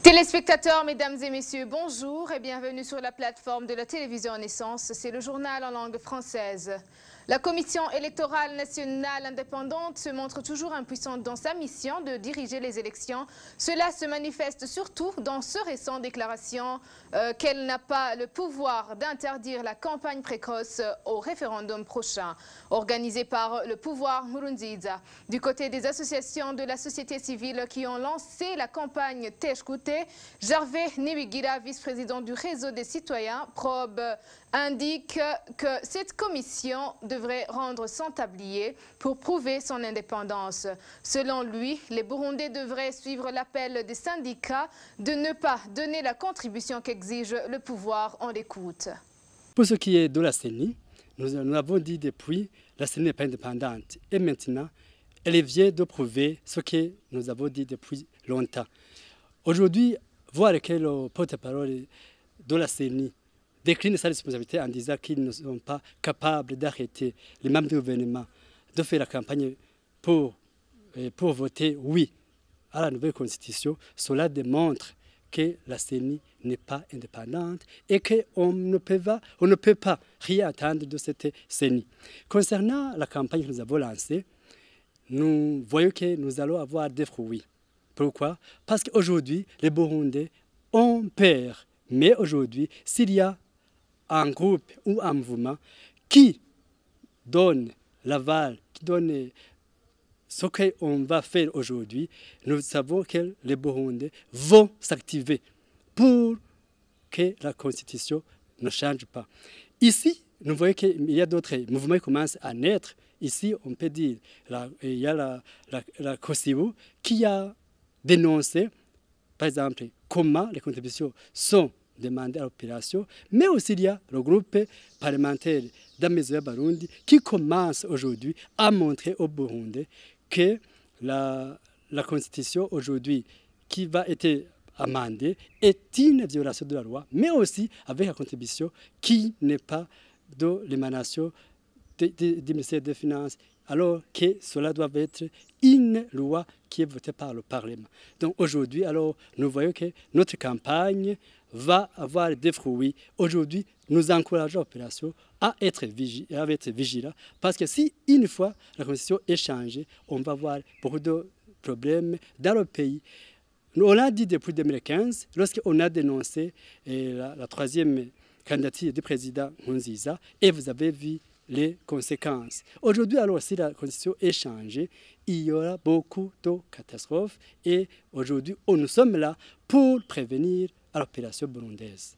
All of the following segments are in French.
Téléspectateurs, mesdames et messieurs, bonjour et bienvenue sur la plateforme de la télévision Naissance. C'est le journal en langue française. La Commission électorale nationale indépendante se montre toujours impuissante dans sa mission de diriger les élections. Cela se manifeste surtout dans ce récent déclaration qu'elle n'a pas le pouvoir d'interdire la campagne précoce au référendum prochain, organisé par le pouvoir Nkurunziza. Du côté des associations de la société civile qui ont lancé la campagne Teshkute, Gervais Niwigira, vice-président du réseau des citoyens, Probe, indique que cette commission devrait rendre son tablier pour prouver son indépendance. Selon lui, les Burundais devraient suivre l'appel des syndicats de ne pas donner la contribution qu'exige le pouvoir. On l'écoute. Pour ce qui est de la CENI, nous avons dit depuis, la CENI n'est pas indépendante. Et maintenant, elle vient de prouver ce que nous avons dit depuis longtemps. Aujourd'hui, voir que le porte-parole de la CENI décline sa responsabilité en disant qu'ils ne sont pas capables d'arrêter les membres du gouvernement de faire la campagne pour voter oui à la nouvelle constitution. Cela démontre que la CENI n'est pas indépendante et qu'on ne peut pas rien attendre de cette CENI. Concernant la campagne que nous avons lancée, nous voyons que nous allons avoir des fruits. Pourquoi? Parce qu'aujourd'hui, les Burundais ont peur. Mais aujourd'hui, s'il y a un groupe ou un mouvement qui donne l'aval, qui donne ce qu'on va faire aujourd'hui, nous savons que les Burundais vont s'activer pour que la Constitution ne change pas. Ici, nous voyons qu'il y a d'autres mouvements qui commencent à naître. Ici, on peut dire qu'il y a la COSIO qui a dénoncé, par exemple, comment les contributions sont demandées à l'opération, mais aussi il y a le groupe parlementaire d'Amezoya Barundi qui commence aujourd'hui à montrer aux Burundais que la Constitution aujourd'hui qui va être amendée est une violation de la loi, mais aussi avec la contribution qui n'est pas de l'émanation du ministère des Finances, alors que cela doit être une loi qui est votée par le Parlement. Donc aujourd'hui, alors, nous voyons que notre campagne va avoir des fruits. Aujourd'hui, nous encourageons l'opération à être vigilants, parce que si une fois la Constitution est changée, on va avoir beaucoup de problèmes dans le pays. On l'a dit depuis 2015, lorsqu'on a dénoncé la troisième candidature du président Nkurunziza, et vous avez vu les conséquences. Aujourd'hui, alors, si la Constitution est changée, il y aura beaucoup de catastrophes. Et aujourd'hui, nous sommes là pour prévenir l'opération burundaise.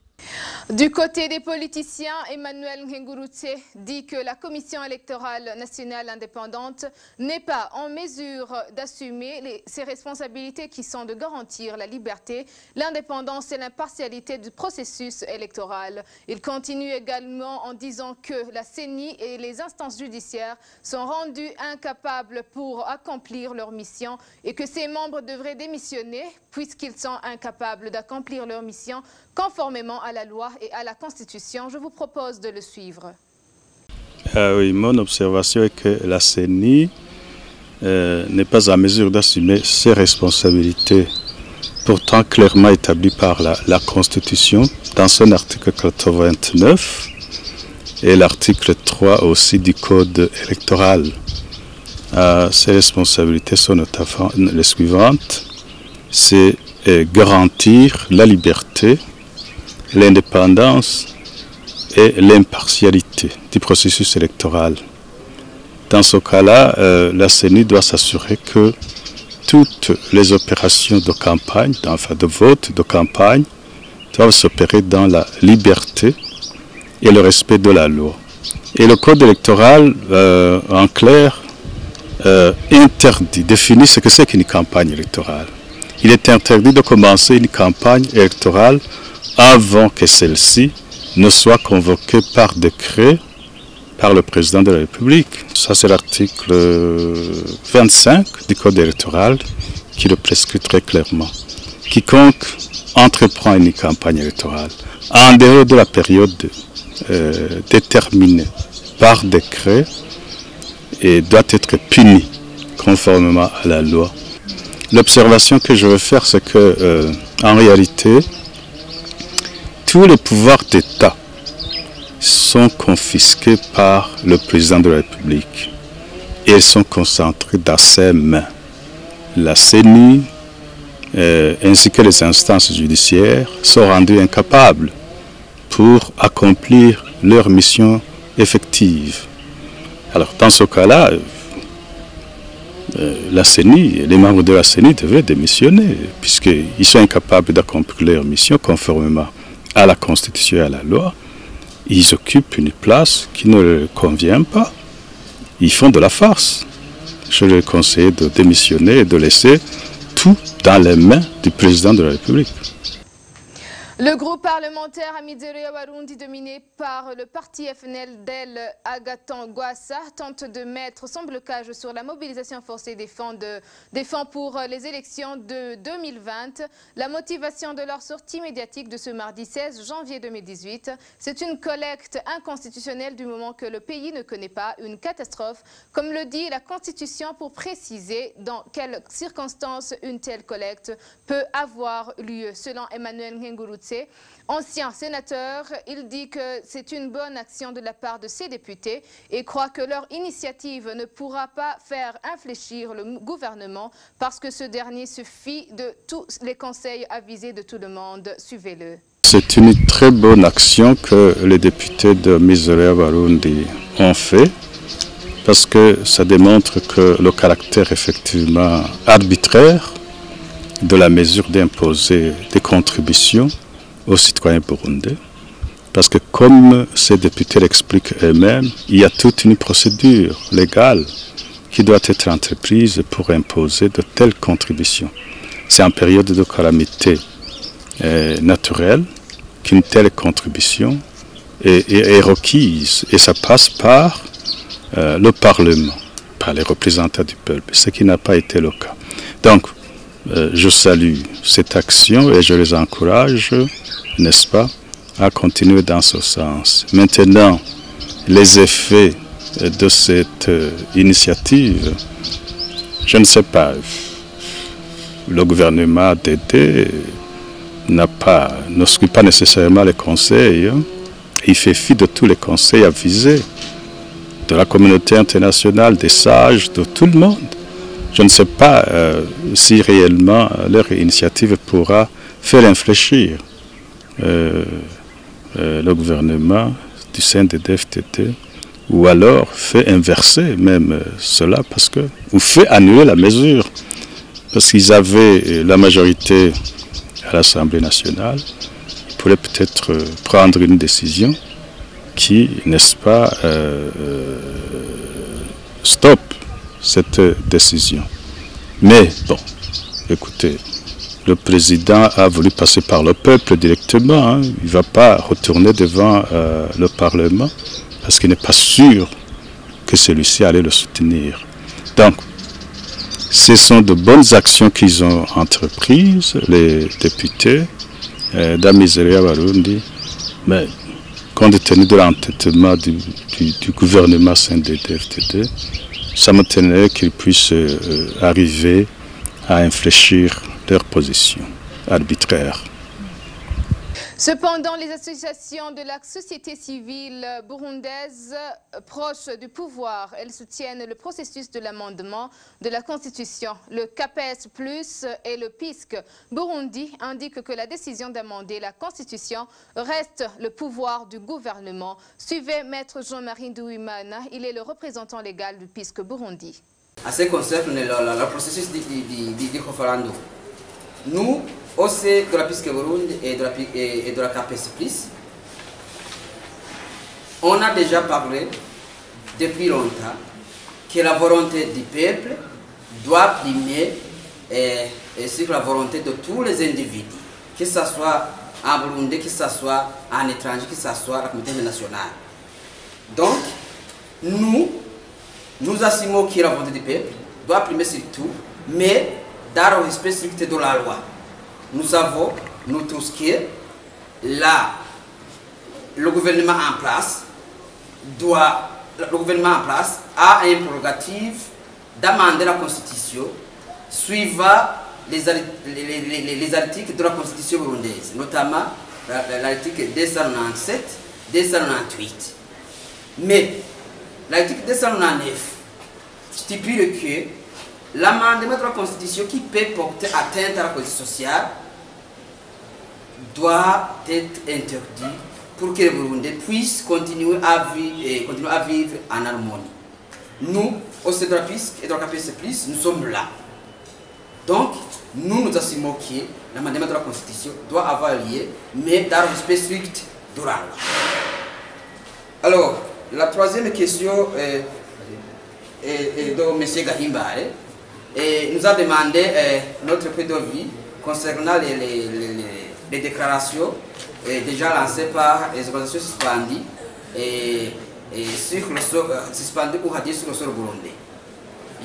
Du côté des politiciens, Emmanuel Nkengurutse dit que la Commission électorale nationale indépendante n'est pas en mesure d'assumer ses responsabilités qui sont de garantir la liberté, l'indépendance et l'impartialité du processus électoral. Il continue également en disant que la CENI et les instances judiciaires sont rendus incapables pour accomplir leur mission et que ses membres devraient démissionner puisqu'ils sont incapables d'accomplir leur mission conformément à la loi et à la Constitution. Je vous propose de le suivre. Oui, mon observation est que la CENI n'est pas en mesure d'assumer ses responsabilités, pourtant clairement établies par la Constitution, dans son article 89 et l'article 3 aussi du Code électoral. Ces responsabilités sont notamment les suivantes. C'est garantir la liberté, l'indépendance et l'impartialité du processus électoral. Dans ce cas-là, la CENI doit s'assurer que toutes les opérations de campagne, enfin de vote, de campagne, doivent s'opérer dans la liberté et le respect de la loi. Et le code électoral, en clair, interdit, définit ce que c'est qu'une campagne électorale. Il est interdit de commencer une campagne électorale avant que celle-ci ne soit convoquée par décret par le président de la République. Ça, c'est l'article 25 du Code électoral qui le prescrit très clairement. Quiconque entreprend une campagne électorale en dehors de la période déterminée par décret et doit être puni conformément à la loi. l'observation que je veux faire, c'est que, en réalité, tous les pouvoirs d'État sont confisqués par le président de la République et ils sont concentrés dans ses mains. La CENI ainsi que les instances judiciaires sont rendues incapables pour accomplir leur mission effective. Alors dans ce cas-là, la CENI, les membres de la CENI devaient démissionner puisqu'ils sont incapables d'accomplir leur mission conformément à la Constitution et à la loi. Ils occupent une place qui ne leur convient pas. Ils font de la farce. Je leur conseille de démissionner et de laisser tout dans les mains du président de la République. Le groupe parlementaire Amizero Warundi, dominé par le parti FNL d'El Agathon Gwassa, tente de mettre son blocage sur la mobilisation forcée des fonds pour les élections de 2020. La motivation de leur sortie médiatique de ce mardi 16 janvier 2018, c'est une collecte inconstitutionnelle du moment que le pays ne connaît pas une catastrophe, comme le dit la Constitution, pour préciser dans quelles circonstances une telle collecte peut avoir lieu. Selon Emmanuel Ngengurutse, ancien sénateur, il dit que c'est une bonne action de la part de ces députés et croit que leur initiative ne pourra pas faire infléchir le gouvernement parce que ce dernier se fie de tous les conseils avisés de tout le monde. Suivez-le. C'est une très bonne action que les députés de Amizero Warundi ont fait parce que ça démontre que le caractère effectivement arbitraire de la mesure d'imposer des contributions aux citoyens burundais, parce que comme ces députés l'expliquent eux-mêmes, il y a toute une procédure légale qui doit être entreprise pour imposer de telles contributions. C'est en période de calamité naturelle qu'une telle contribution est requise et ça passe par le Parlement, par les représentants du peuple, ce qui n'a pas été le cas. Donc, je salue cette action et je les encourage, n'est-ce pas, à continuer dans ce sens. Maintenant, les effets de cette initiative, je ne sais pas. Le gouvernement d'aider ne suit pas nécessairement les conseils. Il fait fi de tous les conseils avisés de la communauté internationale, des sages, de tout le monde. Je ne sais pas si réellement leur initiative pourra faire infléchir le gouvernement du CNDD-FDD ou alors fait inverser même cela ou fait annuler la mesure parce qu'ils avaient la majorité à l'Assemblée nationale. Ils pourraient peut-être prendre une décision qui, n'est-ce pas, stoppe cette décision. Mais bon, écoutez, le président a voulu passer par le peuple directement. Hein. Il ne va pas retourner devant le Parlement parce qu'il n'est pas sûr que celui-ci allait le soutenir. Donc, ce sont de bonnes actions qu'ils ont entreprises, les députés d'Amizero Warundi, mais compte tenu de l'entêtement du gouvernement CNDD-FDD, ça me tenait qu'ils puissent arriver à infléchir leur position arbitraire. Cependant, les associations de la société civile burundaise proches du pouvoir, elles soutiennent le processus de l'amendement de la Constitution. Le CAPES Plus et le PISC Burundi indiquent que la décision d'amender la Constitution reste le pouvoir du gouvernement. Suivez Maître Jean-Marie Ndouimana, il est le représentant légal du PISC Burundi. À ce qui concerne le processus du référendum, nous, au sein de la PISC Burundi et de la CAPES Plus, on a déjà parlé depuis longtemps que la volonté du peuple doit primer sur la volonté de tous les individus, que ce soit en Burundi, que ce soit en étranger, que ce soit à la communauté nationale. Donc, nous assumons que la volonté du peuple doit primer sur tout, mais dans le respect strict de la loi. Nous savons, nous tous, que le gouvernement en place a une prérogative d'amender la Constitution suivant les articles de la Constitution burundaise, notamment l'article 297, 298. Mais l'article 299 stipule que l'amendement de la Constitution qui peut porter atteinte à la cohésion sociale doit être interdit pour que les Burundais puissent continuer à vivre en harmonie. Nous, au CEDRAPIS et dans la KPC+, nous sommes là. Donc, nous assumons que l'amendement de la Constitution doit avoir lieu, mais dans le respect strict de la loi. Alors, la troisième question est de M. Gahimbare. Et nous a demandé notre préavis concernant les déclarations déjà lancées par les organisations suspendues suspendues ou radiées sur le sol burundais.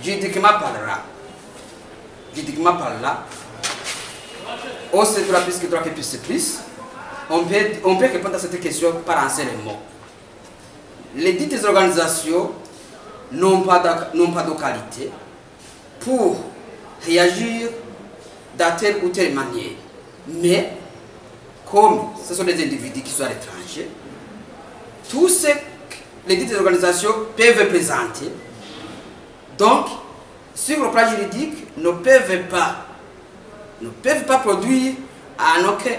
Juridiquement par là, au CEDRAPIS qui doit plus, on peut répondre à cette question par un seul mot. Les dites organisations n'ont pas de qualité pour réagir de telle ou telle manière. Mais, comme ce sont des individus qui sont à l'étranger, tout ce que les dites organisations peuvent présenter, donc, sur le plan juridique, ne peuvent pas produire en aucun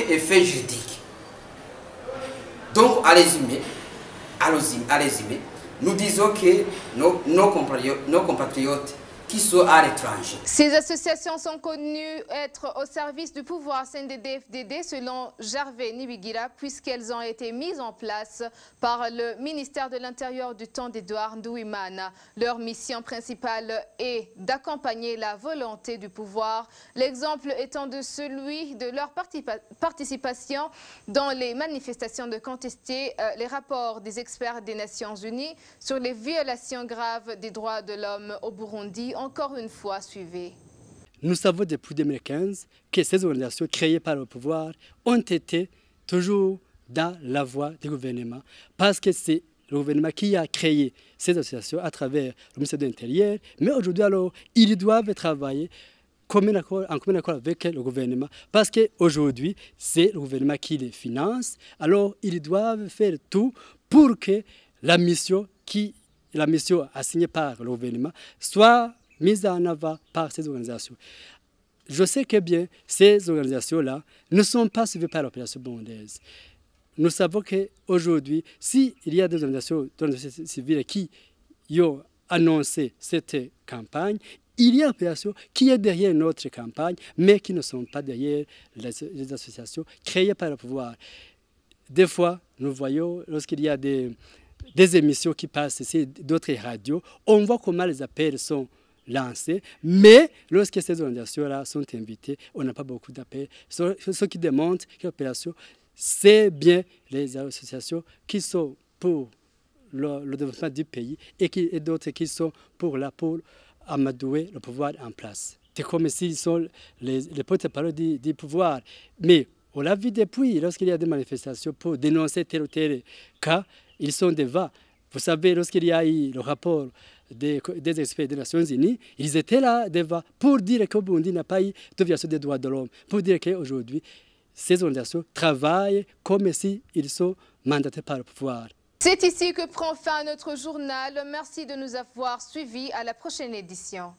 effet juridique. Donc, à résumer, nous disons que nos compatriotes qui sont à l'étranger. Ces associations sont connues être au service du pouvoir CNDD-FDD selon Gervais Nibigira, puisqu'elles ont été mises en place par le ministère de l'Intérieur du temps d'Edouard Nduwimana. Leur mission principale est d'accompagner la volonté du pouvoir, l'exemple étant de celui de leur participation dans les manifestations de contester les rapports des experts des Nations Unies sur les violations graves des droits de l'homme au Burundi, encore une fois suivi. Nous savons depuis 2015 que ces organisations créées par le pouvoir ont été toujours dans la voie du gouvernement parce que c'est le gouvernement qui a créé ces associations à travers le ministère de l'Intérieur. Mais aujourd'hui, alors, ils doivent travailler en commun accord avec le gouvernement parce qu'aujourd'hui, c'est le gouvernement qui les finance. Alors, ils doivent faire tout pour que la mission assignée par le gouvernement soit mise en avant par ces organisations. Je sais que bien ces organisations-là ne sont pas suivies par l'opération burundaise. Nous savons qu'aujourd'hui, s'il y a des organisations civiles qui ont annoncé cette campagne, il y a une opération qui est derrière notre campagne, mais qui ne sont pas derrière les associations créées par le pouvoir. Des fois, nous voyons, lorsqu'il y a des émissions qui passent ici, d'autres radios, on voit comment les appels sont lancés, mais lorsque ces organisations-là sont invitées, on n'a pas beaucoup d'appels. Ce qui démontre que l'opération, c'est bien les associations qui sont pour le développement du pays et d'autres qui sont pour amadouer le pouvoir en place. C'est comme s'ils sont les porte-parole du pouvoir. Mais on l'a vu depuis, lorsqu'il y a des manifestations pour dénoncer tel ou tel cas, ils sont devant. Vous savez, lorsqu'il y a eu le rapport des experts des Nations Unies, ils étaient là devant pour dire que Burundi n'a pas eu de violation des droits de l'homme, pour dire qu'aujourd'hui, ces organisations travaillent comme s'ils sont mandatés par le pouvoir. C'est ici que prend fin notre journal. Merci de nous avoir suivis. À la prochaine édition.